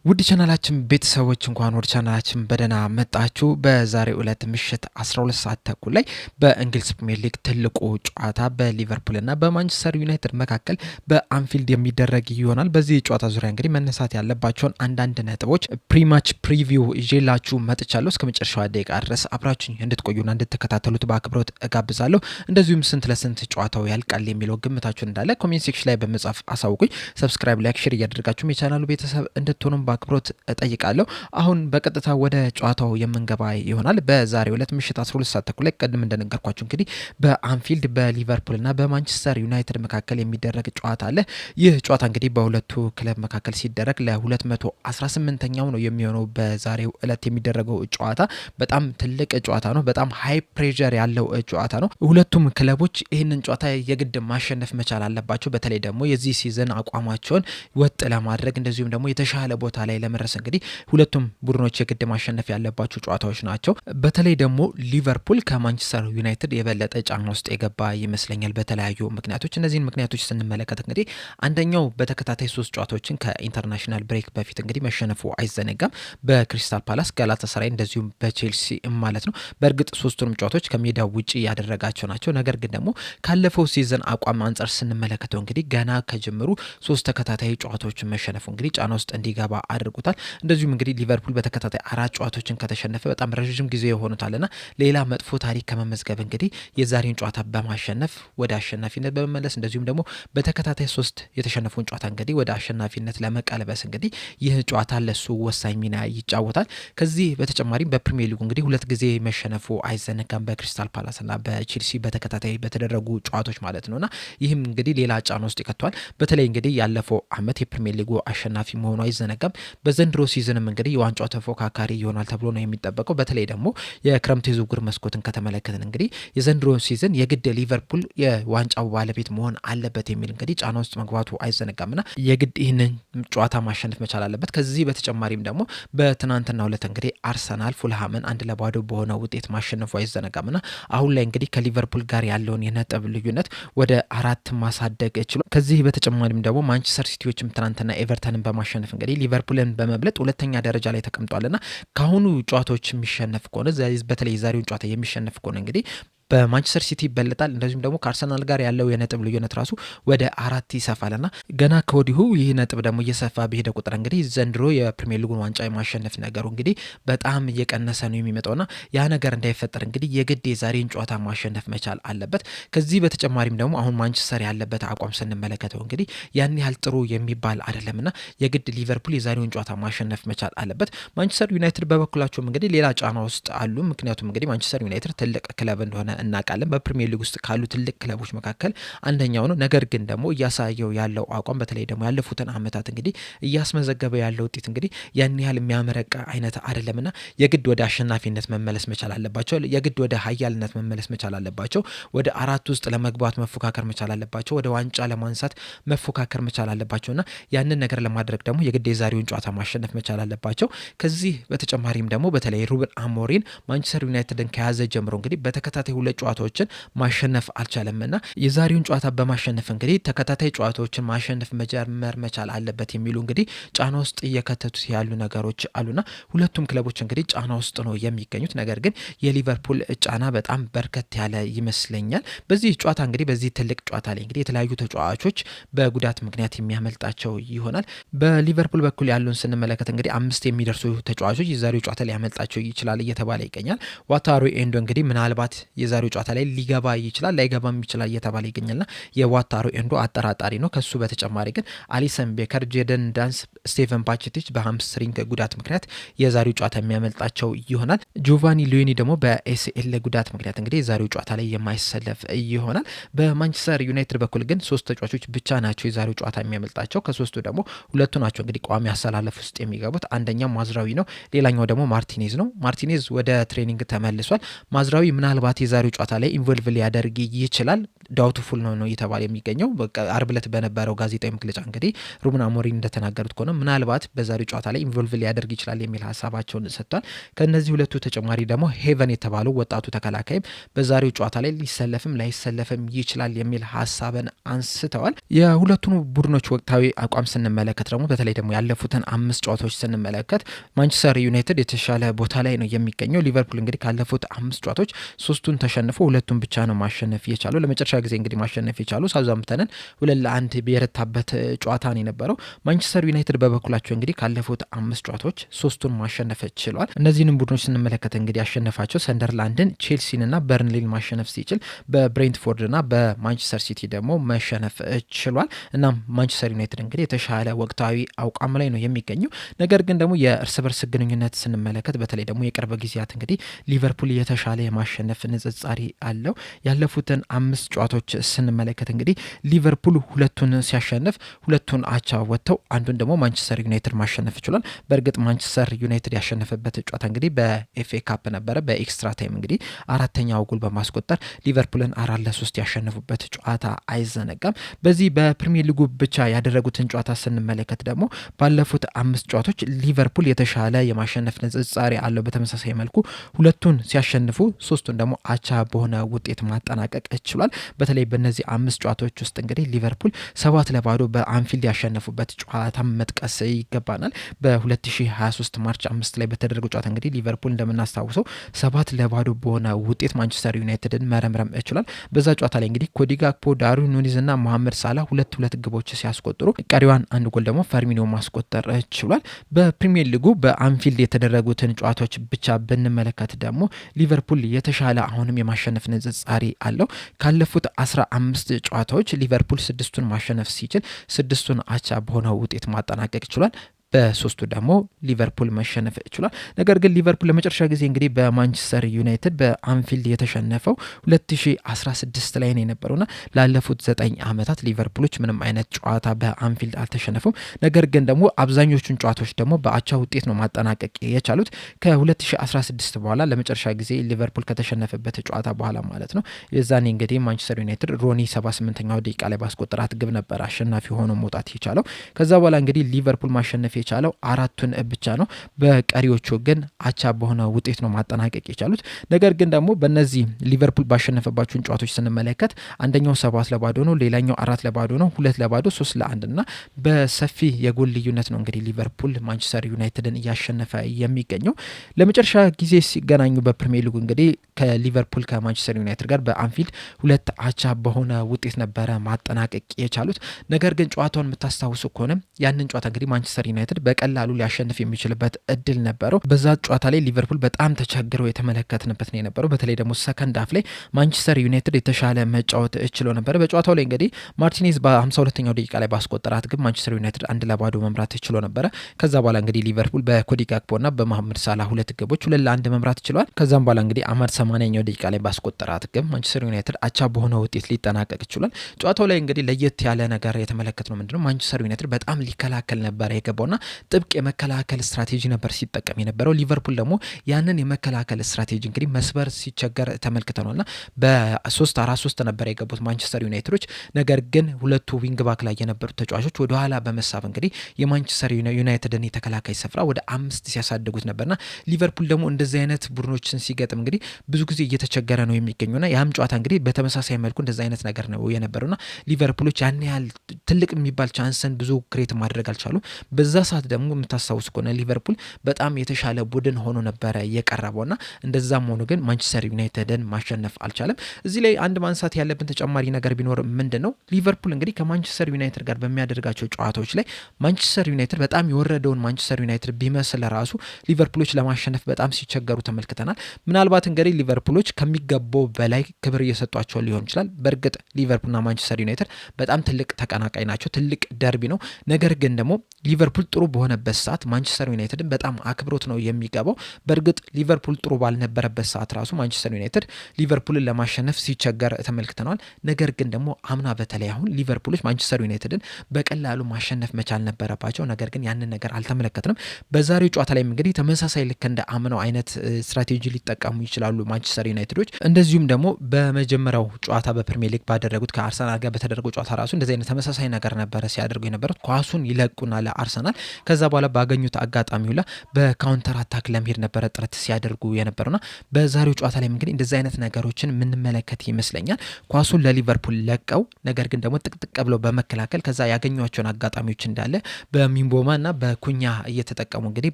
ውድ ቻናላችን ቤተሰቦች እንኳን ወደ ቻናላችን በደህና መጣችሁ። በዛሬው ዕለት ምሽት 12 ሰዓት ተኩል ላይ በእንግሊዝ ፕሪሚየር ሊግ ትልቁ ጨዋታ በሊቨርፑል እና በማንቸስተር ዩናይትድ መካከል በአንፊልድ የሚደረግ ይሆናል። በዚህ ጨዋታ ዙሪያ እንግዲህ መነሳት ያለባቸውን አንዳንድ ነጥቦች ፕሪማች ፕሪቪው ይዤላችሁ መጥቻለሁ። እስከ መጨረሻው ደቂቃ ድረስ አብራችሁኝ እንድትቆዩና እንድትከታተሉት በአክብሮት እጋብዛለሁ። እንደዚሁም ስንት ለስንት ጨዋታው ያልቃል የሚለው ግምታችሁን እንዳለ ኮሜንት ሴክሽን ላይ በመጻፍ አሳውቁኝ። ሰብስክራይብ፣ ላይክ፣ ሼር እያደረጋችሁ የቻናሉ ቤተሰብ እንድትሆኑ አክብሮት እጠይቃለሁ። አሁን በቀጥታ ወደ ጨዋታው የምንገባ ይሆናል። በዛሬው ዕለት ምሽት 12 ሰዓት ተኩል ላይ ቀድም እንደነገርኳችሁ እንግዲህ በአንፊልድ በሊቨርፑልና በማንቸስተር ዩናይትድ መካከል የሚደረግ ጨዋታ አለ። ይህ ጨዋታ እንግዲህ በሁለቱ ክለብ መካከል ሲደረግ ለ218ኛው ነው የሚሆነው። በዛሬው ዕለት የሚደረገው ጨዋታ በጣም ትልቅ ጨዋታ ነው። በጣም ሃይ ፕሬዠር ያለው ጨዋታ ነው። ሁለቱም ክለቦች ይህንን ጨዋታ የግድ ማሸነፍ መቻል አለባቸው። በተለይ ደግሞ የዚህ ሲዝን አቋማቸውን ወጥ ለማድረግ እንደዚሁም ደግሞ የተሻለ ቦታ ላይ ለመድረስ እንግዲህ ሁለቱም ቡድኖች የግድ ማሸነፍ ያለባቸው ጨዋታዎች ናቸው። በተለይ ደግሞ ሊቨርፑል ከማንቸስተር ዩናይትድ የበለጠ ጫና ውስጥ የገባ ይመስለኛል በተለያዩ ምክንያቶች። እነዚህን ምክንያቶች ስንመለከት እንግዲህ አንደኛው በተከታታይ 3 ጨዋታዎችን ከኢንተርናሽናል ብሬክ በፊት እንግዲህ መሸነፉ አይዘነጋም። በክሪስታል ፓላስ፣ ጋላታሳራይ እንደዚሁም በቼልሲ ማለት ነው። በእርግጥ 3ቱንም ጨዋታዎች ከሜዳው ውጪ ያደረጋቸው ናቸው። ነገር ግን ደግሞ ካለፈው ሲዝን አቋም አንጻር ስንመለከተው እንግዲህ ገና ከጅምሩ 3 ተከታታይ ጨዋታዎችን መሸነፉ እንግዲህ ጫና ውስጥ እንዲገባ አድርጉታል። እንደዚሁም እንግዲህ ሊቨርፑል በተከታታይ 4 ጨዋታዎችን ከተሸነፈ በጣም ረዥም ጊዜ የሆኑታልና ሌላ መጥፎ ታሪክ ከመመዝገብ እንግዲህ የዛሬውን ጨዋታ በማሸነፍ ወደ አሸናፊነት በመመለስ እንደዚሁም ደግሞ በተከታታይ 3 የተሸነፉን ጨዋታ እንግዲህ ወደ አሸናፊነት ለመቀልበስ እንግዲህ ይህ ጨዋታ ለሱ ወሳኝ ሚና ይጫወታል። ከዚህ በተጨማሪም በፕሪሚየር ሊጉ እንግዲህ 2 ጊዜ መሸነፉ አይዘነጋም በክሪስታል ፓላስና በቼልሲ በተከታታይ በተደረጉ ጨዋታዎች ማለት ነውና ይህም እንግዲህ ሌላ ጫና ውስጥ ይከቷል። በተለይ እንግዲህ ያለፈው ዓመት የፕሪሚየር ሊጉ አሸናፊ መሆኑ አይዘነጋም። በዘንድሮ ሲዝንም እንግዲህ የዋንጫው ተፎካካሪ ይሆናል ተብሎ ነው የሚጠበቀው። በተለይ ደግሞ የክረምት የዝውውር መስኮትን ከተመለከትን እንግዲህ የዘንድሮ ሲዝን የግድ ሊቨርፑል የዋንጫው ባለቤት መሆን አለበት የሚል እንግዲህ ጫና ውስጥ መግባቱ አይዘነጋምና የግድ ይህንን ጨዋታ ማሸነፍ መቻል አለበት። ከዚህ በተጨማሪም ደግሞ በትናንትናው ዕለት እንግዲህ አርሰናል ፉልሃምን 1-0 በሆነ ውጤት ማሸነፉ አይዘነጋምና አሁን ላይ እንግዲህ ከሊቨርፑል ጋር ያለውን የነጥብ ልዩነት ወደ 4 ማሳደግ ችሏል። ከዚህ በተጨማሪም ደግሞ ማንቸስተር ሲቲዎችም ትናንትና ኤቨርተንን በማሸነፍ እንግዲህ ሊቨርፑልን በመብለጥ 2ኛ ደረጃ ላይ ተቀምጧልና ካሁኑ ጨዋታዎች የሚሸነፍ ከሆነ በተለይ ዛሬውን ጨዋታ የሚሸነፍ ከሆነ እንግዲህ በማንቸስተር ሲቲ ይበለጣል። እንደዚሁም ደግሞ ከአርሰናል ጋር ያለው የነጥብ ልዩነት ራሱ ወደ 4 ይሰፋልና ገና ከወዲሁ ይህ ነጥብ ደግሞ እየሰፋ በሄደ ቁጥር እንግዲህ ዘንድሮ የፕሪሚየር ሊጉን ዋንጫ የማሸነፍ ነገሩ እንግዲህ በጣም እየቀነሰ ነው የሚመጣውና ያ ነገር እንዳይፈጠር እንግዲህ የግድ የዛሬን ጨዋታ ማሸነፍ መቻል አለበት። ከዚህ በተጨማሪም ደግሞ አሁን ማንቸስተር ያለበት አቋም ስንመለከተው እንግዲህ ያን ያህል ጥሩ የሚባል አይደለምና የግድ ሊቨርፑል የዛሬውን ጨዋታ ማሸነፍ መቻል አለበት። ማንቸስተር ዩናይትድ በበኩላቸውም እንግዲህ ሌላ ጫና ውስጥ አሉ። ምክንያቱም እንግዲህ ማንቸስተር ዩናይትድ ትልቅ ክለብ እንደሆነ እናውቃለን። በፕሪሚየር ሊግ ውስጥ ካሉ ትልቅ ክለቦች መካከል አንደኛው ነው። ነገር ግን ደግሞ እያሳየው ያለው አቋም በተለይ ደግሞ ያለፉትን ዓመታት እንግዲህ እያስመዘገበ ያለው ውጤት እንግዲህ ያን ያህል የሚያመረቃ አይነት አይደለምና የግድ ወደ አሸናፊነት መመለስ መቻል አለባቸው። የግድ ወደ ሀያልነት መመለስ መቻል አለባቸው። ወደ 4 ውስጥ ለመግባት መፎካከር መቻል አለባቸው። ወደ ዋንጫ ለማንሳት መፎካከር መቻል አለባቸውና ያንን ነገር ለማድረግ ደግሞ የግድ የዛሬውን ጨዋታ ማሸነፍ መቻል አለባቸው። ከዚህ በተጨማሪም ደግሞ በተለይ ሩበን አሞሪም ማንቸስተር ዩናይትድን ከያዘ ጀምሮ እንግዲህ በተከታታይ 2 ጨዋታዎችን ማሸነፍ አልቻለምና የዛሬውን ጨዋታ በማሸነፍ እንግዲህ ተከታታይ ጨዋታዎችን ማሸነፍ መጀመር መቻል አለበት የሚሉ እንግዲህ ጫና ውስጥ እየከተቱት ያሉ ነገሮች አሉና ሁለቱም ክለቦች እንግዲህ ጫና ውስጥ ነው የሚገኙት። ነገር ግን የሊቨርፑል ጫና በጣም በርከት ያለ ይመስለኛል። በዚህ ጨዋታ እንግዲህ በዚህ ትልቅ ጨዋታ ላይ እንግዲህ የተለያዩ ተጫዋቾች በጉዳት ምክንያት የሚያመልጣቸው ይሆናል። በሊቨርፑል በኩል ያሉን ስንመለከት እንግዲህ 5 የሚደርሱ ተጫዋቾች የዛሬው ጨዋታ ላይ ያመልጣቸው ይችላል እየተባለ ይገኛል። ዋታሩ ኤንዶ እንግዲህ ምናልባት የዛሬው ጨዋታ ላይ ሊገባ ይችላል ላይገባም ይችላል እየተባለ ይገኛልና የዋታሩ ኤንዶ አጠራጣሪ ነው። ከሱ በተጨማሪ ግን አሊሰን ቤከር፣ ጄደን ዳንስ፣ ስቴቨን ፓቼቲች በሃምስትሪንግ ጉዳት ምክንያት የዛሬው ጨዋታ የሚያመልጣቸው ይሆናል። ጆቫኒ ሉዊኒ ደግሞ በኤሲኤል ጉዳት ምክንያት እንግዲህ የዛሬው ጨዋታ ላይ የማይሰለፍ ይሆናል። በማንቸስተር ዩናይትድ በኩል ግን 3 ተጫዋቾች ብቻ ናቸው የዛሬው ጨዋታ የሚያመልጣቸው። ከ3ቱ ደግሞ 2ቱ ናቸው እንግዲህ ቋሚ አሰላለፍ ውስጥ የሚገቡት። አንደኛው ማዝራዊ ነው፣ ሌላኛው ደግሞ ማርቲኔዝ ነው። ማርቲኔዝ ወደ ትሬኒንግ ተመልሷል። ማዝራዊ ምናልባት የዛሬው በዛሬው ጨዋታ ላይ ኢንቮልቭ ሊያደርግ ይችላል። ዳውትፉል ነው እየተባለ የሚገኘው በቃ አርብ ዕለት በነበረው ጋዜጣዊ መግለጫ እንግዲህ ሩበን አሞሪም እንደተናገሩት ከሆነ ምናልባት በዛሬው ጨዋታ ላይ ኢንቮልቭ ሊያደርግ ይችላል የሚል ሀሳባቸውን ሰጥቷል። ከነዚህ ሁለቱ ተጨማሪ ደግሞ ሄቨን የተባለው ወጣቱ ተከላካይም በዛሬው ጨዋታ ላይ ሊሰለፍም ላይሰለፍም ይችላል የሚል ሀሳብን አንስተዋል። የሁለቱን ቡድኖች ወቅታዊ አቋም ስንመለከት ደግሞ በተለይ ደግሞ ያለፉትን 5 ጨዋታዎች ስንመለከት ማንቸስተር ዩናይትድ የተሻለ ቦታ ላይ ነው የሚገኘው። ሊቨርፑል እንግዲህ ካለፉት 5 ጨዋታዎች 3ቱን ተሸንፎ 2ቱን ብቻ ነው ማሸነፍ የቻለው። ለመጨረሻ ጊዜ እንግዲህ ማሸነፍ የቻለው ሳውዛምፕተንን 2-1 የረታበት ጨዋታ ነው የነበረው። ማንቸስተር ዩናይትድ በበኩላቸው እንግዲህ ካለፉት 5 ጨዋታዎች 3ቱን ማሸነፍ ችሏል። እነዚህንም ቡድኖች ስንመለከት እንግዲህ ያሸነፋቸው ሰንደርላንድን፣ ቼልሲንና በርንሊን ማሸነፍ ሲችል በብሬንትፎርድና በማንቸስተር ሲቲ ደግሞ መሸነፍ ችሏል። እና ማንቸስተር ዩናይትድ እንግዲህ የተሻለ ወቅታዊ አቋም ላይ ነው የሚገኘው። ነገር ግን ደግሞ የእርስ በርስ ግንኙነት ስንመለከት በተለይ ደግሞ የቅርብ ጊዜያት እንግዲህ ሊቨርፑል የተሻለ የማሸነፍ ንጽጻሪ አለው። ያለፉትን 5 ጨዋታዎች ስንመለከት እንግዲህ ሊቨርፑል 2ቱን ሲያሸንፍ 2ቱን አቻ ወጥተው አንዱን ደግሞ ማንቸስተር ዩናይትድ ማሸነፍ ይችላል። በእርግጥ ማንቸስተር ዩናይትድ ያሸነፈበት ጨዋታ እንግዲህ በኤፍኤ ካፕ ነበረ። በኤክስትራ ታይም እንግዲህ 4ኛው ጎል በማስቆጠር ሊቨርፑልን 4-3 ያሸነፉበት ጨዋታ አይዘነጋም። በዚህ በፕሪሚየር ሊጉ ብቻ ያደረጉትን ጨዋታ ስንመለከት ደግሞ ባለፉት 5 ጨዋታዎች ሊቨርፑል የተሻለ የማሸነፍ ንጽጻሪ አለው። በተመሳሳይ መልኩ 2ቱን ሲያሸንፉ 3ቱን ደግሞ አቻ በሆነ ውጤት ማጠናቀቅ ችሏል። በተለይ በእነዚህ 5 ጨዋታዎች ውስጥ እንግዲህ ሊቨርፑል 7-0 በአንፊልድ ያሸነፉበት ጨዋታ መጥቀስ ይገባናል። በ2023 ማርች 5 ላይ በተደረገው ጨዋታ እንግዲህ ሊቨርፑል እንደምናስታውሰው 7-0 በሆነ ውጤት ማንቸስተር ዩናይትድን መረምረም ችሏል። በዛ ጨዋታ ላይ እንግዲህ ኮዲ ጋክፖ፣ ዳርዊን ኑኒዝ እና መሐመድ ሳላ 2 ግቦች ሲያስቆጥሩ ቀሪዋን አንድ ጎል ደግሞ ፈርሚኒዮ ማስቆጠር ችሏል። በፕሪሚየር ሊጉ በአንፊልድ የተደረጉትን ጨዋታዎች ብቻ ብንመለከት ደግሞ ሊቨርፑል የተሻለ አሁንም የማሸነፍ ንጽጻሪ አለው። ካለፉት 15 ጨዋታዎች ሊቨርፑል 6ቱን ማሸነፍ ሲችል 6ቱን አቻ በሆነ ውጤት ማጠናቀቅ ችሏል። በ3ቱ ደግሞ ሊቨርፑል መሸነፍ ችሏል። ነገር ግን ሊቨርፑል ለመጨረሻ ጊዜ እንግዲህ በማንቸስተር ዩናይትድ በአንፊልድ የተሸነፈው 2016 ላይ ነው የነበረውና ላለፉት 9 ዓመታት ሊቨርፑሎች ምንም አይነት ጨዋታ በአንፊልድ አልተሸነፉም። ነገር ግን ደግሞ አብዛኞቹን ጨዋታዎች ደግሞ በአቻ ውጤት ነው ማጠናቀቅ የቻሉት። ከ2016 በኋላ ለመጨረሻ ጊዜ ሊቨርፑል ከተሸነፈበት ጨዋታ በኋላ ማለት ነው። የዛኔ እንግዲህ ማንቸስተር ዩናይትድ ሮኒ 78ኛው ደቂቃ ላይ ባስቆጠራት ግብ ነበር አሸናፊ ሆኖ መውጣት የቻለው። ከዛ በኋላ እንግዲህ ሊቨርፑል ማሸነፍ የቻለው 4ቱን ብቻ ነው። በቀሪዎቹ ግን አቻ በሆነ ውጤት ነው ማጠናቀቅ የቻሉት። ነገር ግን ደግሞ በእነዚህ ሊቨርፑል ባሸነፈባቸውን ጨዋታዎች ስንመለከት አንደኛው 7-0 ነው፣ ሌላኛው 4-0 ነው፣ 2-0፣ 3-1 እና በሰፊ የጎል ልዩነት ነው እንግዲህ ሊቨርፑል ማንቸስተር ዩናይትድን እያሸነፈ የሚገኘው። ለመጨረሻ ጊዜ ሲገናኙ በፕሪሚየር ሊጉ እንግዲህ ከሊቨርፑል ከማንቸስተር ዩናይትድ ጋር በአንፊልድ 2 አቻ በሆነ ውጤት ነበረ ማጠናቀቅ የቻሉት። ነገር ግን ጨዋታውን የምታስታውሱ ከሆነ ያንን ጨዋታ እንግዲህ ማንቸስተር ዩናይትድ በቀላሉ ሊያሸንፍ የሚችልበት እድል ነበረው። በዛ ጨዋታ ላይ ሊቨርፑል በጣም ተቸግረው የተመለከትንበት ነው የነበረው። በተለይ ደግሞ ሰከንድ ሃፍ ላይ ማንቸስተር ዩናይትድ የተሻለ መጫወት ችሎ ነበር። በጨዋታው ላይ እንግዲህ ማርቲኔዝ በ52ኛው ደቂቃ ላይ ባስቆጠራት ግን ማንቸስተር ዩናይትድ 1-0 መምራት ችሎ ነበረ። ከዛ በኋላ እንግዲህ ሊቨርፑል በኮዲ ጋክፖና በመሐመድ ሳላ 2 ግቦች 2-1 መምራት ችሏል። ከዛም በኋላ እንግዲህ አማድ 80ኛው ደቂቃ ላይ ባስቆጠራት ግን ማንቸስተር ዩናይትድ አቻ በሆነ ውጤት ሊጠናቀቅ ችሏል። ጨዋታው ላይ እንግዲህ ለየት ያለ ነገር የተመለከትነው ምንድነው ማንቸስተር ዩናይትድ በጣም ሊከላከል ነበር የገባውና ጥብቅ የመከላከል ስትራቴጂ ነበር ሲጠቀም የነበረው። ሊቨርፑል ደግሞ ያንን የመከላከል ስትራቴጂ እንግዲህ መስበር ሲቸገር ተመልክተናልና በ3-4-3 ነበር የገቡት ማንቸስተር ዩናይትዶች። ነገር ግን ሁለቱ ዊንግ ባክ ላይ የነበሩት ተጫዋቾች ወደ ኋላ በመሳብ እንግዲህ የማንቸስተር ዩናይትድን የተከላካይ ስፍራ ወደ 5 ሲያሳድጉት ነበርና ሊቨርፑል ደግሞ እንደዚህ አይነት ቡድኖችን ሲገጥም እንግዲህ ብዙ ጊዜ እየተቸገረ ነው የሚገኘውና ያም ጨዋታ እንግዲህ በተመሳሳይ መልኩ እንደዚህ አይነት ነገር ነው የነበረውና ሊቨርፑሎች ያን ያህል ትልቅ የሚባል ቻንስን ብዙ ክሬት ማድረግ አልቻሉ። በዛ ሰዓት ደግሞ የምታስታውስ ከሆነ ሊቨርፑል በጣም የተሻለ ቡድን ሆኖ ነበረ የቀረበውና እንደዛም ሆኖ ግን ማንቸስተር ዩናይትድን ማሸነፍ አልቻለም። እዚህ ላይ አንድ ማንሳት ያለብን ተጨማሪ ነገር ቢኖር ምንድን ነው ሊቨርፑል እንግዲህ ከማንቸስተር ዩናይትድ ጋር በሚያደርጋቸው ጨዋታዎች ላይ ማንቸስተር ዩናይትድ በጣም የወረደውን ማንቸስተር ዩናይትድ ቢመስል ራሱ ሊቨርፑሎች ለማሸነፍ በጣም ሲቸገሩ ተመልክተናል። ምናልባት እንግዲህ ሊቨርፑሎች ከሚገባው በላይ ክብር እየሰጧቸው ሊሆን ይችላል። በእርግጥ ሊቨርፑልና ማንቸስተር ዩናይትድ በጣም ትልቅ ተቀናቃይ ናቸው፣ ትልቅ ደርቢ ነው። ነገር ግን ደግሞ ሊቨርፑል ጥሩ በሆነበት ሰዓት ማንቸስተር ዩናይትድን በጣም አክብሮት ነው የሚገባው። በእርግጥ ሊቨርፑል ጥሩ ባልነበረበት ሰዓት ራሱ ማንቸስተር ዩናይትድ ሊቨርፑልን ለማሸነፍ ሲቸገር ተመልክተናል። ነገር ግን ደግሞ አምና በተለይ አሁን ሊቨርፑሎች ማንቸስተር ዩናይትድን በቀላሉ ማሸነፍ መቻል ነበረባቸው። ነገር ግን ያንን ነገር አልተመለከትንም። በዛሬው ጨዋታ ላይም እንግዲህ ተመሳሳይ ልክ እንደ አምናው አይነት ስትራቴጂ ሊጠቀሙ ይችላሉ ማንቸስተር ዩናይትዶች። እንደዚሁም ደግሞ በመጀመሪያው ጨዋታ በፕሪሚየር ሊግ ባደረጉት ከአርሰናል ጋር በተደረገው ጨዋታ ራሱ እንደዚህ አይነት ተመሳሳይ ነገር ነበረ ሲያደርጉ የነበሩት። ኳሱን ይለቁና ለአርሰናል ከዛ በኋላ ባገኙት አጋጣሚ ሁላ በካውንተር አታክ ለመሄድ ነበረ ጥረት ሲያደርጉ የነበሩና በዛሬው ጨዋታ ላይ እንግዲህ እንደዚህ አይነት ነገሮችን የምንመለከት ይመስለኛል። ኳሱን ለሊቨርፑል ለቀው ነገር ግን ደግሞ ጥቅጥቅ ብለው በመከላከል ከዛ ያገኟቸውን አጋጣሚዎች እንዳለ በሚንቦማና በኩኛ እየተጠቀሙ እንግዲህ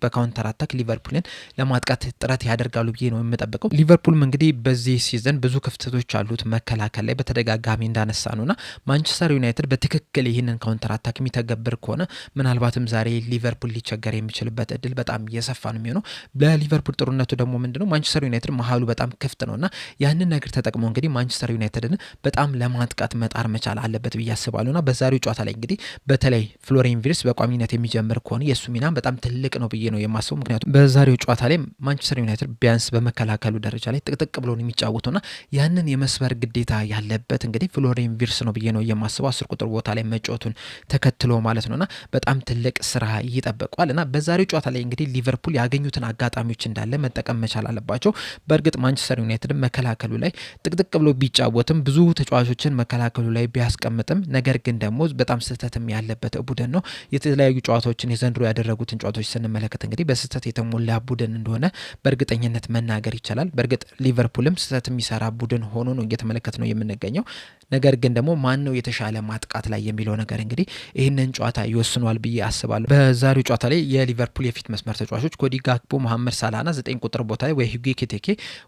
በካውንተር አታክ ሊቨርፑልን ለማጥቃት ጥረት ያደርጋሉ ብዬ ነው የምጠብቀው። ሊቨርፑልም እንግዲህ በዚህ ሲዝን ብዙ ክፍተቶች አሉት መከላከል ላይ በተደጋጋሚ እንዳነሳ ነውና ማንቸስተር ዩናይትድ በትክክል ይህንን ካውንተር አታክ የሚተገብር ከሆነ ምናልባትም ዛሬ ሊቨርፑል ሊቸገር የሚችልበት እድል በጣም የሰፋ ነው የሚሆነው። ለሊቨርፑል ጥሩነቱ ደግሞ ምንድነው ማንቸስተር ዩናይትድ መሀሉ በጣም ክፍት ነውና ያንን ነገር ተጠቅሞ እንግዲህ ማንቸስተር ዩናይትድን በጣም ለማጥቃት መጣር መቻል አለበት ብዬ አስባለሁና በዛሬው ጨዋታ ላይ እንግዲህ በተለይ ፍሎሪያን ቪርትዝ በቋሚነት የሚጀምር ከሆነ የሱ ሚና በጣም ትልቅ ነው ብዬ ነው የማስበው። ምክንያቱም በዛሬው ጨዋታ ላይ ማንቸስተር ዩናይትድ ቢያንስ በመከላከሉ ደረጃ ላይ ጥቅጥቅ ብሎ ነው የሚጫወተውና ያንን የመስበር ግዴታ ያለበት እንግዲህ ፍሎሪያን ቪርትዝ ነው ብዬ ነው የማስበው። 10 ቁጥር ቦታ ላይ መጫወቱን ተከትሎ ማለት ነውና በጣም ትልቅ ስራ ይጠበቀዋልና በዛሬው ጨዋታ ላይ እንግዲህ ሊቨርፑል ያገኙትን አጋጣሚዎች እንዳለ መጠቀም መቻል አለባቸው። በእርግጥ ማንቸስተር ዩናይትድ መከላከሉ ላይ ጥቅጥቅ ብሎ ቢጫወትም ብዙ ተጫዋቾችን መከላከሉ ላይ ቢያስቀምጥም ነገር ግን ደግሞ በጣም ስህተትም ያለበት ቡድን ነው። የተለያዩ ጨዋታዎችን የዘንድሮ ያደረጉትን ጨዋታዎች ስንመለከት እንግዲህ በስህተት የተሞላ ቡድን እንደሆነ በእርግጠኝነት መናገር ይቻላል። በእርግጥ ሊቨርፑልም ስህተት የሚሰራ ቡድን ሆኖ ነው እየተመለከት ነው የምንገኘው። ነገር ግን ደግሞ ማን ነው የተሻለ ማጥቃት ላይ የሚለው ነገር እንግዲህ ይህንን ጨዋታ ይወስኗል ብዬ አስባለሁ። በዛሬው ጨዋታ ላይ የሊቨርፑል የፊት መስመር ተጫዋቾች ኮዲ ጋክፖ፣ መሐመድ ሳላህና 9 ቁጥር ቦታ ላይ ወይ ሂጉ ኤኪቲኬ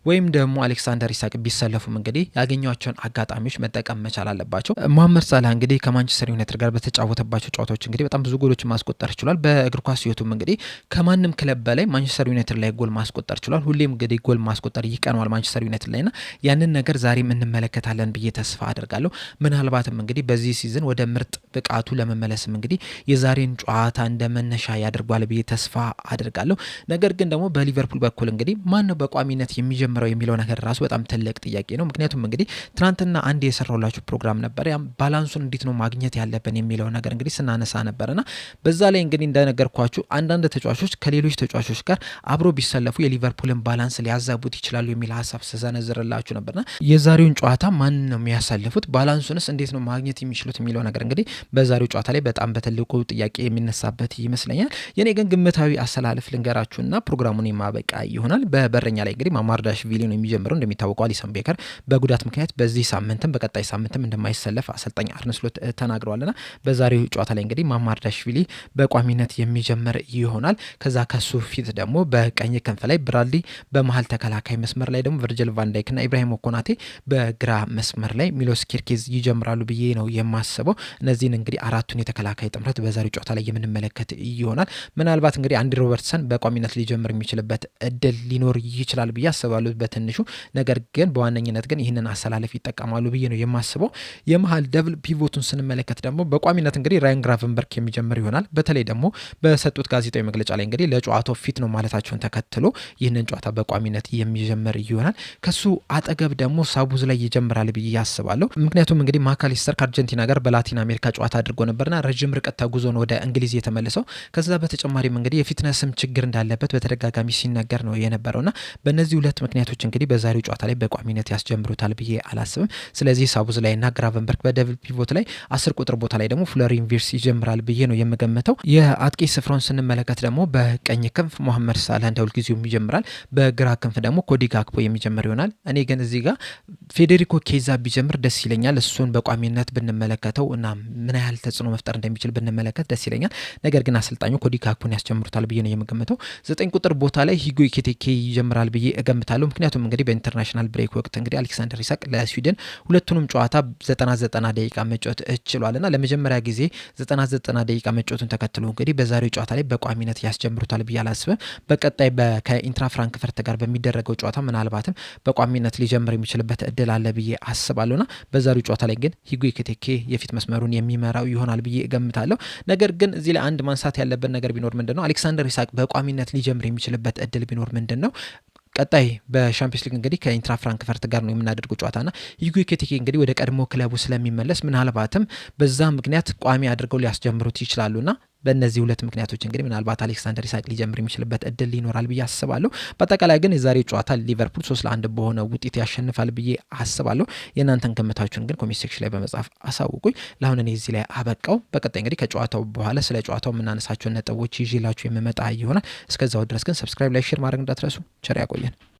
ወይም ደግሞ አሌክሳንደር ኢሳቅ ቢሰለፉም እንግዲህ ያገኟቸውን አጋጣሚዎች መጠቀም መቻል አለባቸው። መሐመድ ሳላህ እንግዲህ ከማንቸስተር ዩናይትድ ጋር በተጫወተባቸው ጨዋታዎች እንግዲህ በጣም ብዙ ጎሎችን ማስቆጠር ችሏል። በእግር ኳስ ህይወቱም እንግዲህ ከማንም ክለብ በላይ ማንቸስተር ዩናይትድ ላይ ጎል ማስቆጠር ችሏል። ሁሌም እንግዲህ ጎል ማስቆጠር ይቀነዋል ማንቸስተር ዩናይትድ ላይና ያንን ነገር ዛሬም እንመለከታለን ብዬ ተስፋ አደርጋለሁ። ምናልባትም እንግዲህ በዚህ ሲዝን ወደ ምርጥ ብቃቱ ለመመለስም እንግዲህ የዛሬን ጨዋታ እንደመነሻ ያደርጓል ብዬ ተስፋ አደርጋለሁ። ነገር ግን ደግሞ በሊቨርፑል በኩል እንግዲህ ማን ነው በቋሚነት የሚጀምረው የሚለው ነገር ራሱ በጣም ትልቅ ጥያቄ ነው። ምክንያቱም እንግዲህ ትናንትና አንድ የሰራውላችሁ ፕሮግራም ነበር። ያም ባላንሱን እንዴት ነው ማግኘት ያለብን የሚለው ነገር እንግዲህ ስናነሳ ነበርና በዛ ላይ እንግዲህ እንደነገርኳችሁ አንዳንድ ተጫዋቾች ከሌሎች ተጫዋቾች ጋር አብሮ ቢሰለፉ የሊቨርፑልን ባላንስ ሊያዛቡት ይችላሉ የሚል ሀሳብ ስሰነዝርላችሁ ነበርና የዛሬውን ጨዋታ ማን ነው የሚያሳልፉት፣ ባላንሱንስ እንዴት ነው ማግኘት የሚችሉት የሚለው ነገር እንግዲህ በዛሬው ጨዋታ ላይ በጣም በትልቁ ጥያቄ የሚነሳበት ይመስለኛል። የኔ ግን ግምታዊ አሰላለፍ ልንገራችሁና ፕሮግራሙን የማበቃ ይሆናል። በበረኛ ላይ እንግዲህ ማማርዳሽቪሊ ነው የሚጀምረው። እንደሚታወቀው አሊሰን ቤከር በጉዳት ምክንያት በዚህ ሳምንትም በቀጣይ ሳምንትም እንደማይሰለፍ አሰልጣኝ አርነ ስሎት ተናግረዋልና በዛሬው ጨዋታ ላይ እንግዲህ ማማርዳሽቪሊ በቋሚነት የሚጀምር ይሆናል። ከዛ ከሱ ፊት ደግሞ በቀኝ ክንፍ ላይ ብራድሊ፣ በመሀል ተከላካይ መስመር ላይ ደግሞ ቨርጅል ቫን ዳይክና ኢብራሂም ኮናቴ፣ በግራ መስመር ላይ ሚሎስ ኪርኬዝ ይጀምራሉ ብዬ ነው የማስበው። እነዚህን እንግዲህ አራቱን የተከላካይ ጥምረት በዛሬው ጨዋታ ላይ የምንመለከት ይሆናል። ምናልባት እንግዲህ አንዲ ሮበርትሰን በቋሚነት ሊጀምር የሚችልበት እድል ሊኖር ይችላል ብዬ አስባለሁ በትንሹ። ነገር ግን በዋነኝነት ግን ይህንን አሰላለፍ ይጠቀማሉ ብዬ ነው የማስበው። የመሀል ደብል ፒቮቱን ስንመለከት ደግሞ በቋሚነት እንግዲህ ራያን ግራቨንበርክ የሚጀምር ይሆናል። በተለይ ደግሞ በሰጡት ጋዜጣዊ መግለጫ ላይ እንግዲህ ለጨዋታው ፊት ነው ማለታቸውን ተከትሎ ይህንን ጨዋታ በቋሚነት የሚጀምር ይሆናል። ከሱ አጠገብ ደግሞ ሳቡዝ ላይ ይጀምራል ብዬ አስባለሁ። ምክንያቱም እንግዲህ ማካሊስተር ከአርጀንቲና ጋር በላቲን አሜሪካ ጨዋታ አድርጎ ነበርና ረጅም ርቀት ተጉዞ ነው ወደ እንግሊዝ የተመለሰው። ከዛ በተጨማሪም እንግዲህ የፊትነስም ችግር እንዳለበት በተደጋጋሚ ሲነገር ነው የነበረውና በእነዚህ ሁለት ምክንያቶች እንግዲህ በዛሬው ጨዋታ ላይ በቋሚነት ያስጀምሩታል ብዬ አላስብም። ስለዚህ ሳቡዝ ላይና ግራቨንበርክ በደብል ፒቮት ላይ 10 ቁጥር ቦታ ላይ ደግሞ ፍሎሪያን ቪርትዝ ይጀምራል ብዬ ነው የምገምተው። የአጥቂ ስፍራውን ስንመለከት ደግሞ በቀኝ ክንፍ መሐመድ ሳላህ እንደ ሁልጊዜው ይጀምራል። በግራ ክንፍ ደግሞ ኮዲ ጋክፖ የሚጀምር ይሆናል። እኔ ግን እዚህ ጋር ፌዴሪኮ ኬዛ ቢጀምር ደስ ይለኛል። እሱን በቋሚነት ብንመለከተው እና ምን ያህል ተጽዕኖ መፍጠር እንደሚችል ብንመለከት ደስ ይለኛል። ነገር ግን አሰልጣኙ ኮዲ ጋክፖን ያስጀምሩታል ብዬ ነው የምገምተው። 9 ቁጥር ቦታ ላይ ሂጉ ኤኪቲኬ ይጀምራል ብዬ እገምታለሁ። ምክንያቱም እንግዲህ በኢንተርናሽናል ብሬክ ወቅት እንግዲህ አሌክሳንደር ኢሳቅ ለስዊድን ሁለቱንም ጨዋታ 90 ደቂቃ መጫወት ችሏልና ለመጀመሪያ ጊዜ 90 ደቂቃ መጫወቱን ተከትሎ እንግዲህ በዛሬው ጨዋታ ላይ በቋሚነት ያስጀምሩታል ብዬ አላስብም። በቀጣይ ከኢንትራ ፍራንክፈርት ጋር በሚደረገው ጨዋታ ምናልባትም በቋሚነት ሊጀምር የሚችልበት እድል አለ ብዬ አስባለሁና በዛሬው ጨዋታ ላይ ግን ሂጎ ኤኪቲኬ የፊት መስመሩን የሚመራው ይሆናል ብዬ እገምታለሁ። ነገር ግን እዚህ ላይ አንድ ማንሳት ያለብን ነገር ቢኖር ምንድነው አሌክሳንደር ኢሳቅ በቋሚነት ሊጀምር የሚችልበት እድል ቢኖር ምንድነው ቀጣይ በሻምፒዮንስ ሊግ እንግዲህ ከኢንትራ ፍራንክፈርት ጋር ነው የምናደርገው ጨዋታና ሂጎ ኤኪቲኬ እንግዲህ ወደ ቀድሞ ክለቡ ስለሚመለስ ምናልባትም በዛ ምክንያት ቋሚ አድርገው ሊያስጀምሩት ይችላሉና በእነዚህ ሁለት ምክንያቶች እንግዲህ ምናልባት አሌክሳንደር ኢሳቅ ሊጀምር የሚችልበት እድል ይኖራል ብዬ አስባለሁ። በአጠቃላይ ግን የዛሬው ጨዋታ ሊቨርፑል 3-1 በሆነ ውጤት ያሸንፋል ብዬ አስባለሁ። የእናንተን ግምታችሁን ግን ኮሜንት ሴክሽን ላይ በመጻፍ አሳውቁኝ። ለአሁን እኔ እዚህ ላይ አበቃው። በቀጣይ እንግዲህ ከጨዋታው በኋላ ስለ ጨዋታው የምናነሳቸውን ነጥቦች ይዤላችሁ የምመጣ ይሆናል። እስከዛው ድረስ ግን ሰብስክራይብ፣ ላይክ፣ ሼር ማድረግ እንዳትረሱ። ቸር ያቆየን።